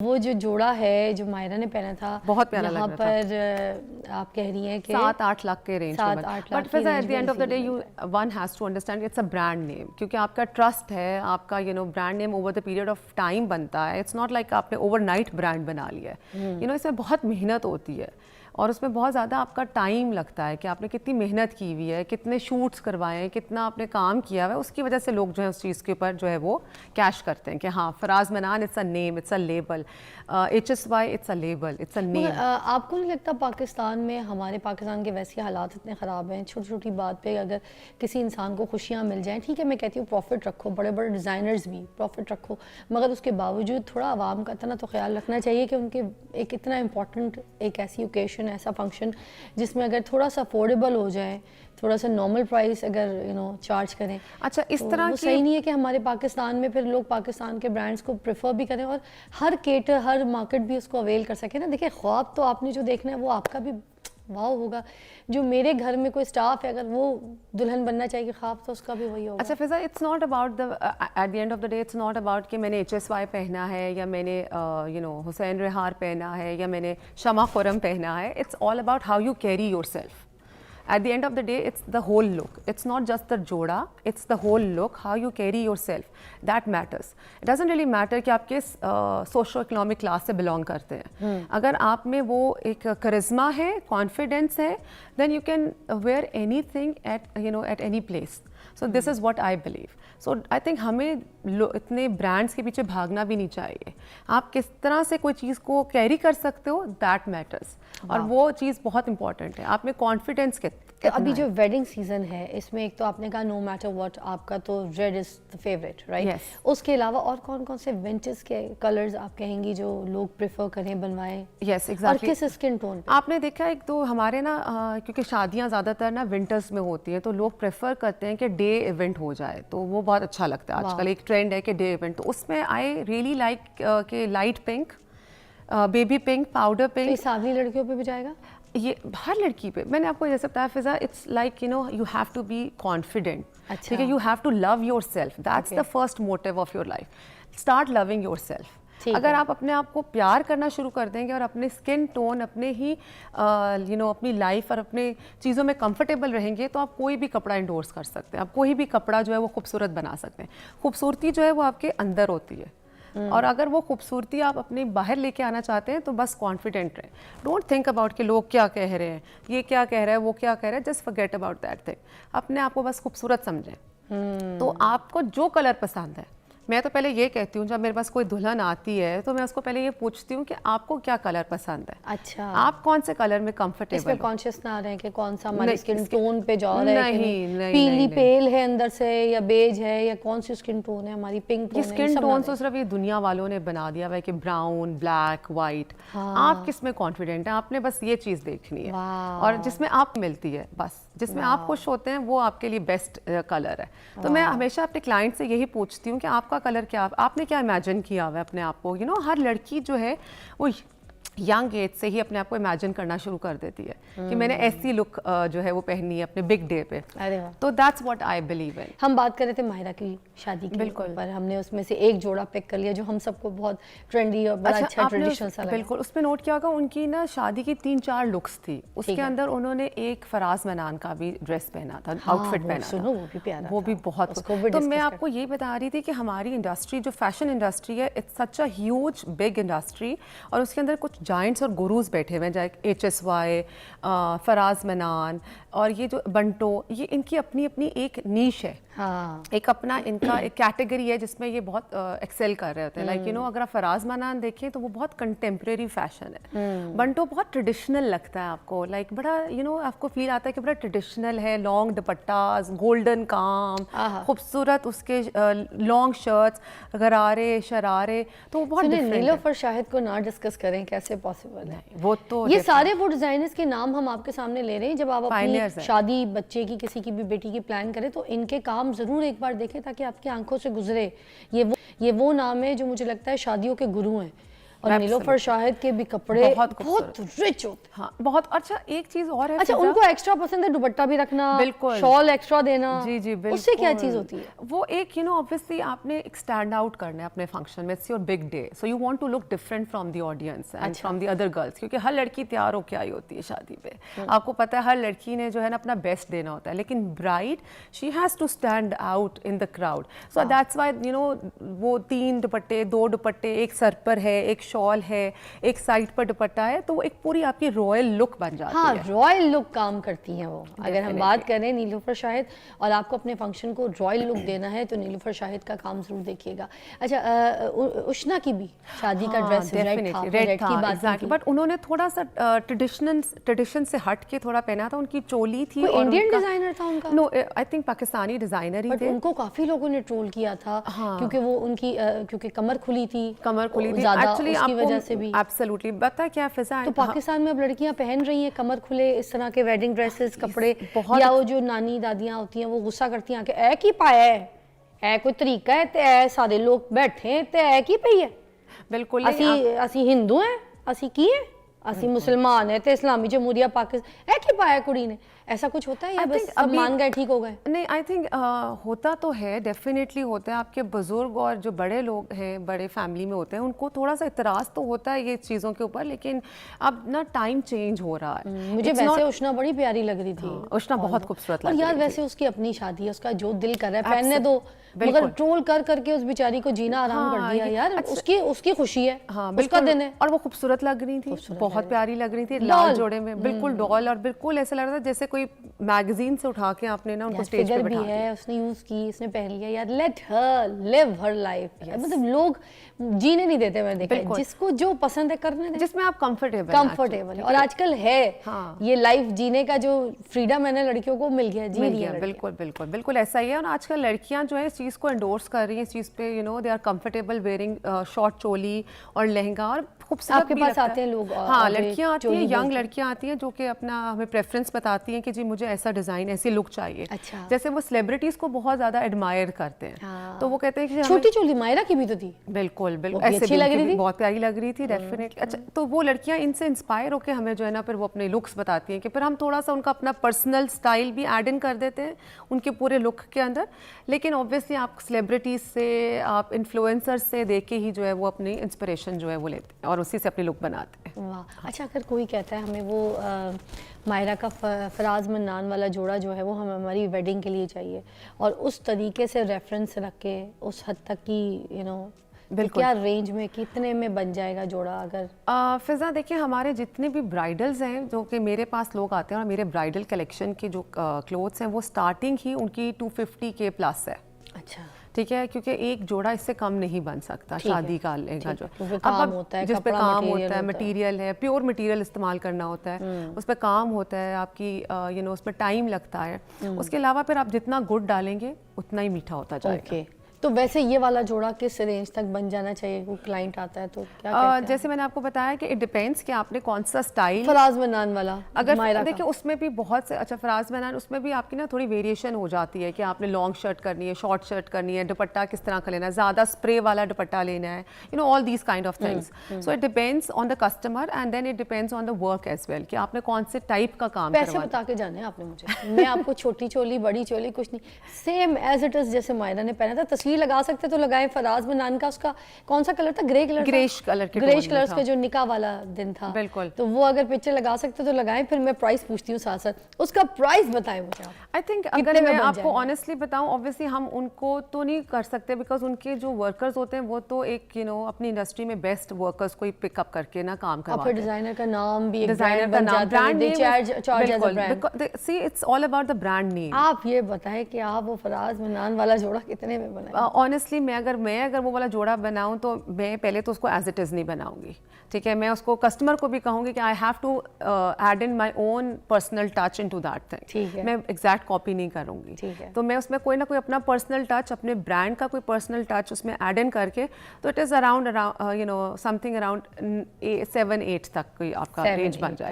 वो जो जोड़ा है जो मायरा ने पहना था बहुत प्यारा यहाँ लग रहा पर आप कह रही हैं कि 7-8 लाख के रेंज में 7-8 लाख बट फिर at the end of the day you one has to understand it's a brand name, क्योंकि आपका ट्रस्ट है, आपका brand name over the period of time बनता है। इट्स नॉट लाइक आपने ओवरनाइट ब्रांड बना लिया है। इसमें बहुत मेहनत होती है और उसमें बहुत ज़्यादा आपका टाइम लगता है कि आपने कितनी मेहनत की हुई है, कितने शूट्स करवाए हैं, कितना आपने काम किया हुआ है। उसकी वजह से लोग जो है उस चीज़ के ऊपर जो है वो कैश करते हैं कि हाँ, फराज मनान it's a name, it's a label, HSY it's a label, it's a name. आपको नहीं लगता पाकिस्तान में, हमारे पाकिस्तान के वैसे हालात इतने ख़राब हैं, छोटी छोटी बात पे अगर किसी इंसान को खुशियाँ मिल जाएं, ठीक है मैं कहती हूँ प्रॉफिट रखो, बड़े बड़े डिज़ाइनर्स भी प्रॉफिट रखो, मगर उसके बावजूद थोड़ा आवाम का इतना तो ख्याल रखना चाहिए कि उनके एक इतना इंपॉर्टेंट एक ऐसी ओकेशन, ऐसा फंक्शन जिसमें अगर थोड़ा सा अफोर्डेबल हो जाए, थोड़ा सा नॉर्मल प्राइस अगर चार्ज करें। अच्छा, इस तो तरह वो की सही नहीं है कि हमारे पाकिस्तान में फिर लोग पाकिस्तान के ब्रांड्स को प्रेफर भी करें और हर मार्केट भी उसको अवेल कर सके ना। देखिए, ख्वाब तो आपने जो देखना है वो आपका भी वाव होगा। जो मेरे घर में कोई स्टाफ है, अगर वो दुल्हन बनना चाहिए, ख्वाब तो उसका भी वही होगा। अच्छा Fiza, it's not about the at the end of the day, it's not about कि मैंने HSY पहना है या मैंने हुसैन रिहार पहना है या मैंने शमा खुरम पहना है। It's all about how you carry your self. At the end of the day, it's the whole look. It's not just the जोड़ा, it's the whole look, how you carry yourself. That matters. It doesn't really matter कि आप किस socio economic class से belong करते हैं। अगर आप में वो एक करिश्मा है, कॉन्फिडेंस है, then you can wear anything at any place. So this is what I believe. So I think हमें इतने ब्रांड्स के पीछे भागना भी नहीं चाहिए। आप किस तरह से कोई चीज़ को कैरी कर सकते हो, दैट मैटर्स, और वो चीज़ बहुत इंपॉर्टेंट है। आप में कॉन्फिडेंस तो अभी जो वेडिंग सीजन है, इसमें एक तो आपने कहा नो मैटर व्हाट, आपका तो red is the favourite, right? उसके अलावा और कौन कौन से विंटेज के कलर्स आप कहेंगी जो लोग प्रेफर करें, बनवाएं? Yes, exactly. और किस स्किन टोन पे? आपने देखा एक तो हमारे ना क्योंकि शादियां ज़्यादातर ना विंटर्स में होती हैं, तो लोग प्रेफर करते हैं कि डे इवेंट हो जाए, तो वो बहुत अच्छा लगता है। आजकल एक ट्रेंड है कि डे इवेंट, तो उसमें आई रियली लाइक के light pink, baby pink, powder pink. सावली लड़कियों पे भी जाएगा ये? हर लड़की पे। मैंने आपको जैसे बताया Fiza, it's like you have to be confident, ठीक है? You have to love your self, that's the first motive of your life. Start loving your self. अगर आप अपने आप को प्यार करना शुरू कर देंगे और अपने स्किन टोन, अपने ही अपनी लाइफ और अपने चीज़ों में कंफर्टेबल रहेंगे, तो आप कोई भी कपड़ा इंडोर्स कर सकते हैं। आप कोई भी कपड़ा जो है वो खूबसूरत बना सकते हैं। खूबसूरती जो है वो आपके अंदर होती है, और अगर वो खूबसूरती आप अपने बाहर लेके आना चाहते हैं तो बस कॉन्फिडेंट रहें। डोंट थिंक अबाउट कि लोग क्या कह रहे हैं, ये क्या कह रहा है, वो क्या कह रहा है। Just forget about that thing. अपने आप को बस खूबसूरत समझें। तो आपको जो कलर पसंद है, मैं तो पहले ये कहती हूँ, जब मेरे पास कोई दुल्हन आती है तो मैं उसको पहले ये पूछती हूँ कि आपको क्या कलर पसंद है। अच्छा, आप कौन से कलर में कंफर्टेबल? इस पे कॉन्शियस ना रहे कि कौन सा हमारी स्किन टोन पे जा रहा है। नहीं, पीली पेल है अंदर से या बेज है, या कौन सी स्किन टोन है हमारी, पिंक टोन है। स्किन टोन तो सिर्फ ये दुनिया वालों ने बना दिया हुआ है कि ब्राउन, ब्लैक, वाइट। आप किस में कॉन्फिडेंट हैं, आपने बस ये चीज़ देखनी है, और जिसमें आप मिलती है, बस जिसमें आप खुश होते हैं वो आपके लिए बेस्ट कलर है। तो मैं हमेशा अपने क्लाइंट से यही पूछती हूँ कि आपका कलर क्या, आपने क्या इमेजिन किया हुआ है अपने आप को। हर लड़की जो है वो यंग एज से ही अपने आप को इमेजिन करना शुरू कर देती है कि मैंने ऐसी लुक जो है वो पहननी है अपने बिग डे पे। अरे वाह। तो that's what I believe in. हम बात कर रहे थे माहिरा की शादी की, बिल्कुल, पर हमने उसमें से एक जोड़ा पिक कर लिया जो हम सबको बहुत ट्रेंडी और बड़ा अच्छा ट्रेडिशनल सा लगा। बिल्कुल, उसमें नोट किया होगा उनकी ना शादी की 3-4 लुक्स थी। उसके अंदर उन्होंने एक फराज मनान का भी ड्रेस पहना था, आउटफिट पहना था, वो भी प्यारा, वो भी बहुत। तो मैं आपको ये बता रही थी कि हमारी इंडस्ट्री जो फैशन इंडस्ट्री है, it's such a huge big industry, और उसके अंदर कुछ जाइंट्स और गुरुज बैठे हुए हैं, जैसे HSY, फराज मनान और ये जो बंटो, ये इनकी अपनी अपनी एक नीश है। एक अपना इनका एक कैटेगरी है जिसमें ये बहुत एक्सेल कर रहे होते हैं। लाइक अगर आप फराज मनान देखें तो वो बहुत कंटेम्प्रेरी फैशन है। बंटो बहुत ट्रेडिशनल लगता है आपको, लाइक बड़ा आपको फील आता है कि बड़ा ट्रेडिशनल है। लॉन्ग दुपट्टा, गोल्डन काम, खूबसूरत उसके लॉन्ग शर्ट्स, गरारे शरारे, तो वो बहुत डिफरेंट है। नीलोफर शाहिद को ना डिस्कस करें, कैसे पॉसिबल है? वो तो ये सारे वो डिजाइनर्स के नाम हम आपके सामने ले रहे हैं। जब आप अपनी शादी, बच्चे की, किसी की भी बेटी की प्लान करें तो इनके काम जरूर एक बार देखें ताकि आपकी आंखों से गुजरे। ये वो नाम है जो मुझे लगता है शादियों के गुरु हैं। और नीलोफर शाहिद के भी कपड़े बहुत रिच होते हैं। हाँ, बहुत अच्छा। एक चीज और है, अच्छा उनको एक्स्ट्रा पसंद है दुपट्टा भी रखना, बिल्कुल, शॉल एक्स्ट्रा देना। जी जी बिल्कुल। उससे क्या चीज होती है? वो एक ऑब्वियसली आपने एक स्टैंड आउट करना है अपने फंक्शन में, it's your big day, so you want to look different from the audience and from the other girls, क्योंकि हर लड़की तैयार होके आई होती है शादी पे। आपको पता है हर लड़की ने जो है ना अपना बेस्ट देना होता है, लेकिन bride she has to stand out in the crowd, so that's why वो 3 दुपट्टे, 2 दुपट्टे, एक सर पर है, एक शॉल है, एक साइड पर दुपट्टा है, तो वो एक पूरी आपकी रॉयल लुक बन जाती है। हाँ, रॉयल लुक काम करती हैं वो। अगर हम बात करें नीलोफर शाहिद और आपको अपने फंक्शन को रॉयल लुक देना है तो नीलोफर शाहिद का काम जरूर देखिएगा। अच्छा उष्ना की भी शादी का ड्रेस रेड था, रेड की बात की, बट उन्होंने थोड़ा सा ट्रेडिशन से हट के थोड़ा पहना था। उनकी चोली थी, कोई इंडियन डिजाइनर था उनका? No, I think Pakistani designer ही थे। उनको काफी लोगों ने ट्रोल किया था क्योंकि वो उनकी क्योंकि कमर खुली थी एक्चुअली उसकी वजह से भी। एब्सोल्युटली, पता क्या फिजा, तो पाकिस्तान में अब लड़कियां पहन रही हैं कमर खुले इस तरह के वेडिंग ड्रेसेस कपड़े, या वो जो नानी दादियां होती हैं वो गुस्सा करती हैं कि ऐ की पाया है, कोई तरीका है ते ऐ सारे लोग बैठे हैं ते ऐ की पई है। बिल्कुल, असी हिंदू हैं, असी की है, असी मुसलमान है ते इस्लामी जमहूरिया पाकिस्तान ऐ की पाया कुड़ी ने। ऐसा कुछ होता है या बस सब मान गए, ठीक हो गए? नहीं, आई थिंक होता तो है, डेफिनेटली होता है। आपके बुजुर्ग और जो बड़े लोग हैं, बड़े फैमिली में होते हैं, उनको थोड़ा सा इतराज़ तो होता है ये चीज़ों के ऊपर, लेकिन अब ना टाइम चेंज हो रहा है। मुझे वैसे उष्ना बड़ी प्यारी लग रही थी। उष्ना बहुत खूबसूरत लग रही थी। और यार वैसे उसकी अपनी शादी है, उसका जो दिल कर रहा है पहनने दो, मगर ट्रोल कर करके उस बेचारी को जीना आराम कर दिया यार। उसकी खुशी है, उसका दिन है। और वो खूबसूरत लग रही थी, बहुत प्यारी लग रही थी, लाल जोड़े में, बिल्कुल डॉल, और बिल्कुल ऐसा लग रहा था जैसे कोई मैगजीन से उठा के आपने ना उनको स्टेज पे बिठा दिया। उसने यूज की, उसने पहन लिया यार। लेट हर लिव हर लाइफ। मतलब लोग जीने नहीं देते, मैंने देखा, जिसको जो पसंद है करने दे, जिसमें आप कंफर्टेबल है। और आजकल है ये लाइफ जीने का जो फ्रीडम है ना लड़कियों को मिल गया, जी रही है। बिल्कुल ऐसा ही है। और आजकल लड़कियां जो है इस चीज को एंडोर्स कर रही हैं, इस चीज पे they are comfortable wearing short choli और लहंगा, और खूबसूरत आपके पास आते हैं लोग। हाँ, लड़कियां आती हैं, यंग लड़कियां आती हैं जो कि अपना हमें प्रेफरेंस बताती हैं कि जी मुझे ऐसा डिजाइन, ऐसी लुक चाहिए। अच्छा। जैसे वो सेलिब्रिटीज को बहुत ज्यादा एडमायर करते हैं, तो वो कहते हैं कि छोटी चोली मायरा की भी तो थी, बिल्कुल ऐसे लग रही थी, बहुत प्यारी लग रही थी, डेफिनेटली। अच्छा, तो वो लड़कियां इनसे इंस्पायर होकर हमें जो है ना फिर वो अपने लुक्स बताती हैं कि फिर हम थोड़ा सा उनका अपना पर्सनल स्टाइल भी ऐड इन कर देते हैं उनके पूरे लुक के अंदर। लेकिन ऑब्वियसली आप सेलिब्रिटीज से, आप इन्फ्लुएंसर्स से देख के ही जो है वो अपनी इंस्पिरेशन जो है वो लेते हैं और उसी से अपनी लुक बनाते हैं। वाह। अच्छा, अगर कोई कहता है हमें वो मायरा का फराज मन्नान वाला जोड़ा जो है वो हमें हमारी वेडिंग के लिए चाहिए, और उस तरीके से रेफरेंस रख के उस हद तक की क्या रेंज में, कितने में बन जाएगा जोड़ा? अगर फिजा देखिए, हमारे जितने भी ब्राइडल्स हैं जो कि मेरे पास लोग आते हैं, और मेरे ब्राइडल कलेक्शन के जो क्लोथ्स हैं वो स्टार्टिंग ही उनकी 250 के प्लस है। अच्छा, ठीक है, क्योंकि एक जोड़ा इससे कम नहीं बन सकता शादी का लहंगा जो काम होता है, जिस पे काम होता है, मटेरियल है, प्योर मटेरियल इस्तेमाल करना होता है, उस पर काम होता है आपकी उस पर टाइम लगता है। उसके अलावा फिर आप जितना गुड़ डालेंगे उतना ही मीठा होता जाएगा। तो वैसे ये वाला जोड़ा किस रेंज तक बन जाना चाहिए? वो क्लाइंट आता है तो क्या कहते हैं? जैसे मैंने आपको बताया कि इट डिपेंड्स कि आपने कौन सा स्टाइल। फराज मन्नान वाला अगर देखिए उसमें भी बहुत से, अच्छा फराज मन्नान उसमें भी आपकी ना थोड़ी वेरिएशन हो जाती है कि आपने लॉन्ग शर्ट करनी है, शॉर्ट शर्ट करनी है, दुपट्टा किस तरह का लेना है, ज़्यादा स्प्रे वाला दुपट्टा लेना है, all these kind of things. So it depends on the customer and then it depends on the work as well कि आपने कौन से टाइप का काम करवाना है। पैसे बता के जाने आपने मुझे। मैं आपको छोटी चोली, बड़ी चोली कुछ नहीं, सेम एज इट इज जैसे मायरा ने पहना था। तस्वीर लगा सकते तो लगाए। फराज मन्नान का उसका कौन सा कलर था? ग्रे कलर, ग्रेश कलर के, ग्रेश कलर का जो निकाह वाला दिन था। बिल्कुल। तो वो अगर पिक्चर लगा सकते तो लगाएं। फिर मैं प्राइस पूछती हूँ साथ साथ, उसका प्राइस बताएं मुझे आप। आई थिंक अगर मैं आपको ऑनेस्टली बताऊं, ऑब्वियसली हम उनको तो नहीं कर सकते बिकॉज उनके जो वर्कर्स होते हैं वो तो एक अपनी इंडस्ट्री में बेस्ट वर्कर्स को ही पिकअप करके ना काम करवाते हैं। डिजाइनर का नाम भी, डिजाइनर का नाम, brand name, see it's all about the brand name. आप ये बताएं कि आप वो फराज मन्नान वाला जोड़ा कितने में बनाएंगे? ऑनेस्टली मैं अगर वो वाला जोड़ा बनाऊं तो मैं पहले तो उसको एज इट इज नहीं बनाऊंगी। ठीक है, मैं उसको कस्टमर को भी कहूंगी कि I have to add in my own personal touch into that thing. ठीक है, मैं एग्जैक्ट कॉपी नहीं करूंगी। ठीक है, तो मैं उसमें कोई ना कोई अपना पर्सनल टच, अपने ब्रांड का कोई पर्सनल टच उसमें ऐड इन करके, तो it is around something around 7-8 तक कोई आपका रेंज बन जाए।